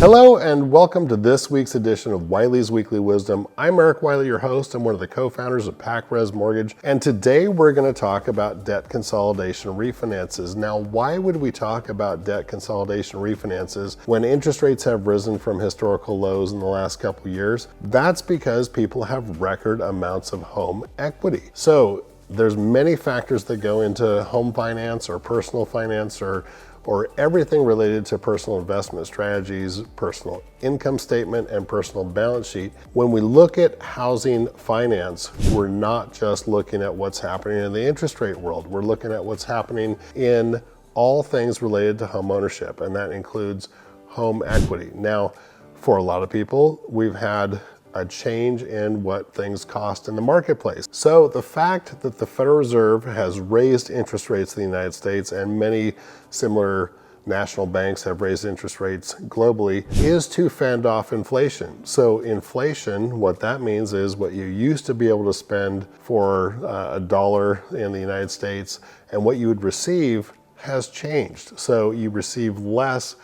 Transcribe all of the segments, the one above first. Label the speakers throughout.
Speaker 1: Hello and welcome to this week's edition of Wiley's Weekly Wisdom. I'm Eric Wiley, your host. I'm one of the co-founders of PacRes Mortgage, and today we're going to talk about debt consolidation refinances. Now, why would we talk about debt consolidation refinances when interest rates have risen from historical lows in the last couple years? That's because people have record amounts of home equity. So there's many factors that go into home finance or personal finance or everything related to personal investment strategies, personal income statement, and personal balance sheet. When we look at housing finance, we're not just looking at what's happening in the interest rate world. We're looking at what's happening in all things related to home ownership, and that includes home equity. Now, for a lot of people, we've had a change in what things cost in the marketplace. So the fact that the Federal Reserve has raised interest rates in the United States and many similar national banks have raised interest rates globally is to fend off inflation. So inflation, what that means is what you used to be able to spend for a dollar in the United States and what you would receive has changed. So you receive less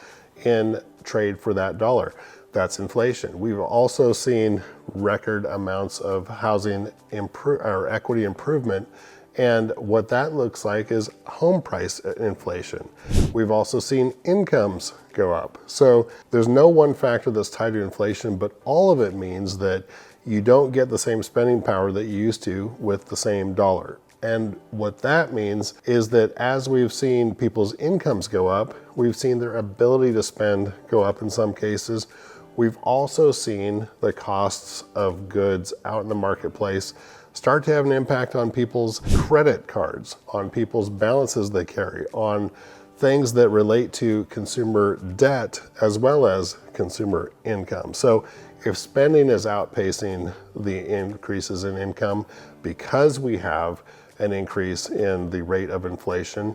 Speaker 1: in trade for that dollar. That's inflation. We've also seen record amounts of housing or equity improvement, and what that looks like is home price inflation. We've also seen incomes go up. So there's no one factor that's tied to inflation, but all of it means that you don't get the same spending power that you used to with the same dollar. And what that means is that as we've seen people's incomes go up, we've seen their ability to spend go up in some cases. We've also seen the costs of goods out in the marketplace start to have an impact on people's credit cards, on people's balances they carry, on things that relate to consumer debt as well as consumer income. So if spending is outpacing the increases in income because we have an increase in the rate of inflation,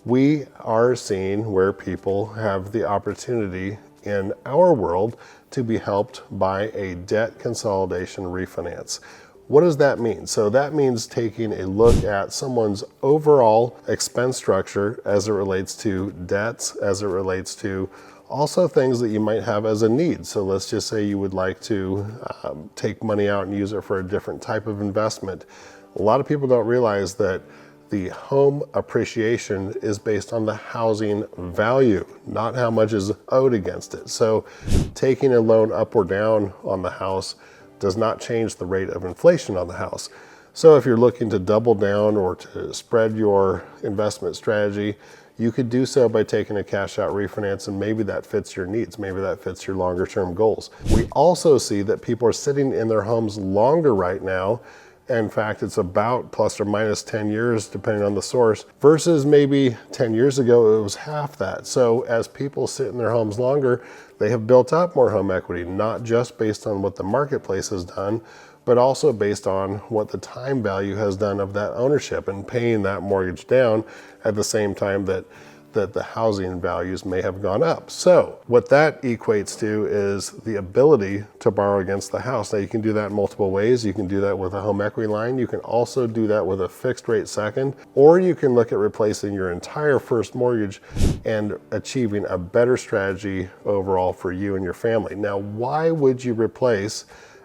Speaker 1: we are seeing where people have the opportunity in our world to be helped by a debt consolidation refinance. What does that mean? So that means taking a look at someone's overall expense structure as it relates to debts, as it relates to also things that you might have as a need. So let's just say you would like to take money out and use it for a different type of investment. A lot of people don't realize that the home appreciation is based on the housing value, not how much is owed against it. So taking a loan up or down on the house does not change the rate of inflation on the house. So if you're looking to double down or to spread your investment strategy, you could do so by taking a cash out refinance, and maybe that fits your needs. Maybe that fits your longer term goals. We also see that people are sitting in their homes longer right now. In fact, it's about plus or minus 10 years, depending on the source, versus maybe 10 years ago, it was half that. So as people sit in their homes longer, they have built up more home equity, not just based on what the marketplace has done, but also based on what the time value has done of that ownership and paying that mortgage down at the same time that the housing values may have gone up. So what that equates to is the ability to borrow against the house. Now you can do that in multiple ways. You can do that with a home equity line. You can also do that with a fixed rate second, or you can look at replacing your entire first mortgage and achieving a better strategy overall for you and your family. Now, why would you replace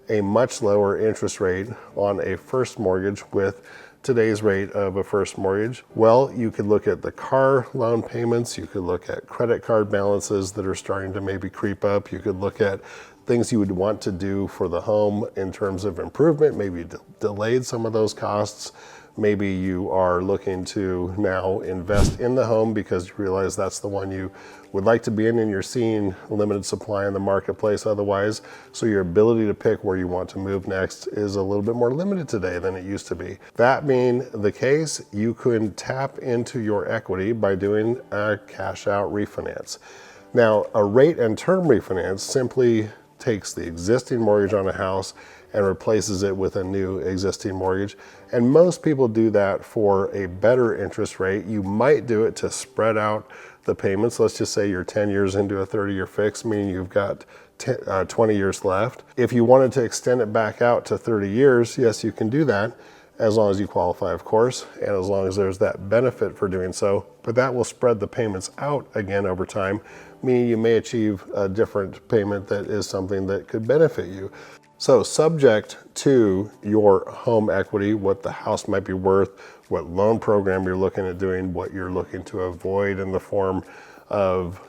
Speaker 1: a much lower interest rate on a first mortgage with today's rate of a first mortgage? Well, you could look at the car loan payments, you could look at credit card balances that are starting to maybe creep up, you could look at things you would want to do for the home in terms of improvement, maybe delayed some of those costs. Maybe you are looking to now invest in the home because you realize that's the one you would like to be in, and you're seeing limited supply in the marketplace otherwise. So your ability to pick where you want to move next is a little bit more limited today than it used to be. That being the case, you could tap into your equity by doing a cash out refinance. Now, a rate and term refinance simply takes the existing mortgage on a house and replaces it with a new existing mortgage. And most people do that for a better interest rate. You might do it to spread out the payments. Let's just say you're 10 years into a 30-year fix, meaning you've got 20 years left. If you wanted to extend it back out to 30 years, yes, you can do that, as long as you qualify, of course, and as long as there's that benefit for doing so. But that will spread the payments out again over time, meaning you may achieve a different payment that is something that could benefit you. So subject to your home equity, what the house might be worth, what loan program you're looking at doing, what you're looking to avoid in the form of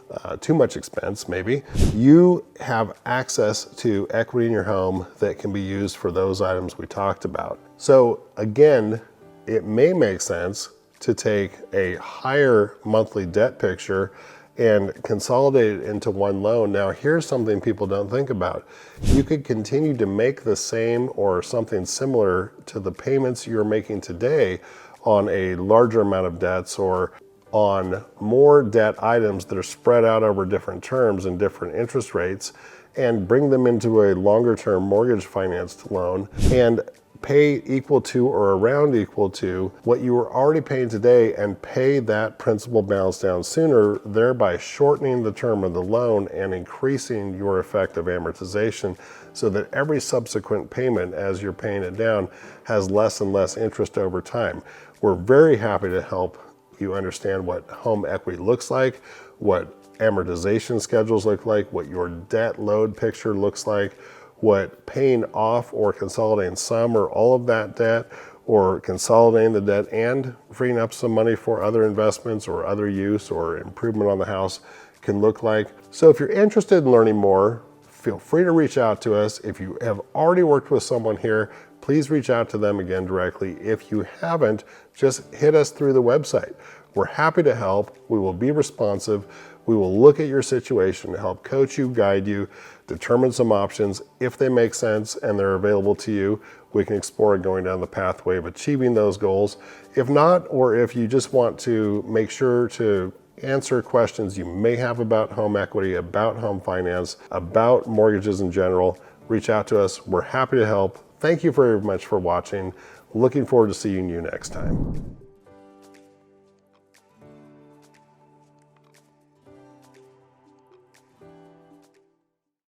Speaker 1: too much expense, maybe, you have access to equity in your home that can be used for those items we talked about. So again, it may make sense to take a higher monthly debt picture and consolidate it into one loan. Now, here's something people don't think about. You could continue to make the same or something similar to the payments you're making today on a larger amount of debts or on more debt items that are spread out over different terms and different interest rates, and bring them into a longer term mortgage financed loan and pay equal to or around equal to what you were already paying today, and pay that principal balance down sooner, thereby shortening the term of the loan and increasing your effective amortization, so that every subsequent payment as you're paying it down has less and less interest over time. We're very happy to help you understand what home equity looks like, what amortization schedules look like, what your debt load picture looks like, what paying off or consolidating some or all of that debt, or consolidating the debt and freeing up some money for other investments or other use or improvement on the house can look like. So if you're interested in learning more, feel free to reach out to us. If you have already worked with someone here, please reach out to them again directly. If you haven't, just hit us through the website. We're happy to help. We will be responsive. We will look at your situation to help coach you, guide you, determine some options. If they make sense and they're available to you, we can explore going down the pathway of achieving those goals. If not, or if you just want to make sure to answer questions you may have about home equity, about home finance, about mortgages in general, reach out to us. We're happy to help. Thank you very much for watching. Looking forward to seeing you next time.